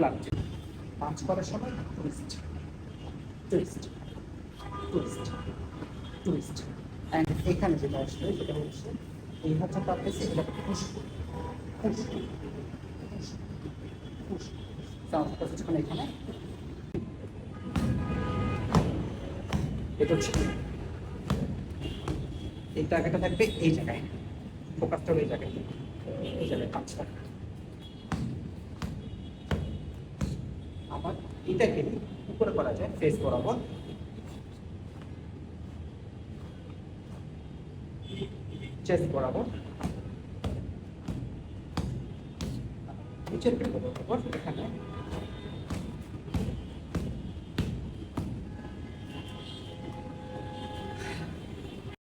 Flat. পাঁচ করার সময় twist twist twist twist. And এখানে যেটা আসবে সেটা হচ্ছে এই হাতটা পারতেছে এটাকে push push push push sound করছে এখানে। এটা হচ্ছে এই টাকাটা থাকবে এই জায়গায়, ফোকাসটা এই জায়গায়, এই জায়গায় পাঁচটা। আবার এটাকে উপরে করা যায় ফেস বরাবর, চেস্ট বরাবর, নিচের পেট বরাবর, এখানে